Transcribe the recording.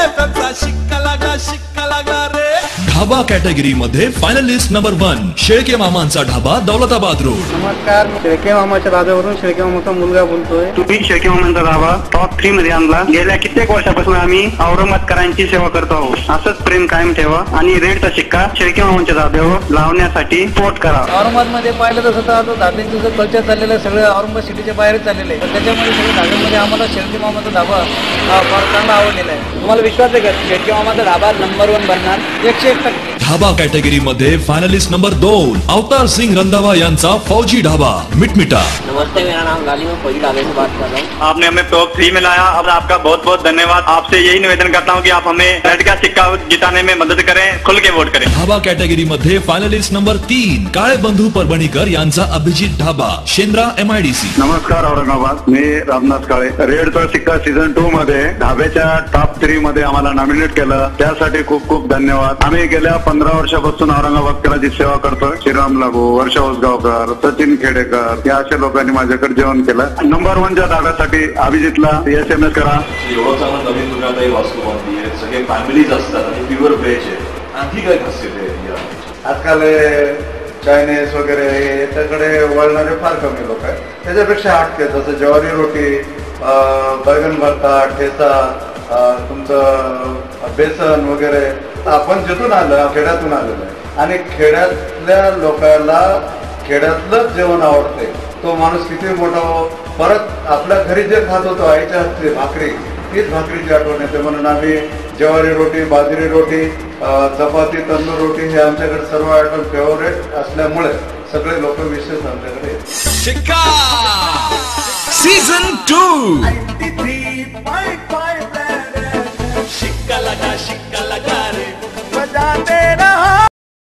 एफएमचा शिक्का लागला रे। ढाबा कॅटेगरी मध्ये फायनलिस्ट नंबर 1 शेळके मामांचा ढाबा दौलताबाद रोड। नमस्कार, शेळके मामाच्या ढाब्यावरून शेळके मामाचा मुलगा बोलतोय। तुम्ही शेळके मामांचा ढाबा टॉप 3 मध्ये आणला। गेल्या कित्येक वर्षापासून आम्ही औरंगाबादकरांची सेवा करतो आहोत। असंच प्रेम कायम ठेवा आणि रेडचा शिक्का शेळके मामांच्या ढाब्यावर लावण्यासाठी पोट करा। औरंगाबाद मध्ये पाहिलं तर स्वतः ढाब्यांचं जो कल्चर चाललेलं आहे सगळं औरंगाबाद सिटीच्या बाहेर चाललेलं आहे। त्याच्यामुळे सगळ्या ढाब्यामध्ये आम्हाला शेळके मामाचा ढाबा फार चांगला आवडलेला आहे। तुम्हाला विश्वास आहे का शेळके मामाचा ढाबा नंबर 1 बनणार? 101%। ढाबा कैटेगरी मध्ये फाइनलिस्ट नंबर 2 अवतार सिंह रंधावा यांचा फौजी ढाबा मिटमिटा। नमस्ते, मेरा नाम गाली, मैं फौजी ढाबे से बात कर रहा हूँ। आपने हमें टॉप 3 में लाया और आपका बहुत बहुत धन्यवाद। आपसे यही निवेदन करता हूँ कि आप हमें रेड का सिक्का जिताने में मदद करें, खुल के वोट करें। ढाबा कैटेगरी मध्ये फाइनलिस्ट नंबर 3 काळे बंधू परभणीकर यांचा अभिजित ढाबा शेंद्रा MIDC। नमस्कार औरंगाबाद, मी रामनाथ काळे। रेडचा सिक्का सीझन 2 मध्ये ढाब्याच्या टॉप 3 मध्ये आम्हाला नॉमिनेट केलं, त्यासाठी खूप खूप धन्यवाद। आम्ही गेल्या 15 वर्षापासून औरंगाबादकरांची सेवा करतोय। श्रीराम लागू, वर्षा उसगावकर, सचिन खेडेकर या अशा लोकांनी माझ्याकडे जेवण केलं। नंबर 1च्या ढाब्यासाठी अभिजितला SMS करा। एवढं चांगलं नवीन दुकानदारी वास्तू बांधली आहे, सगळे फॅमिलीज असतात आणि प्युअर व्हेज आहे। आणखी काय खासियत आहे? आजकाल चायनीज वगैरे याच्याकडे वळणारे फार कमी लोक आहेत। त्याच्यापेक्षा हटके जसं ज्वारी रोटी, बैगन भरता, ठेचा, तुमचं बेसन वगैरे आपण जिथून आलं खेड्यातून आलेलं आहे आणि खेड्यातल्या लोकांना खेड्यातलंच जेवण आवडते। तो माणूस किती मोठा हो, परत आपल्या घरी जे खात होतो आईच्या हातची भाकरी, तीच भाकरीची आठवण येते। म्हणून आम्ही ज्वारी रोटी, बाजरी रोटी, चपाती, तंदूर रोटी हे आमच्याकडे सर्व आयटम फेवरेट असल्यामुळे सगळे लोक विशेष आमच्याकडे येतात। शिक्का सीझन 2 शिक्का लगा रे, बजा तेरा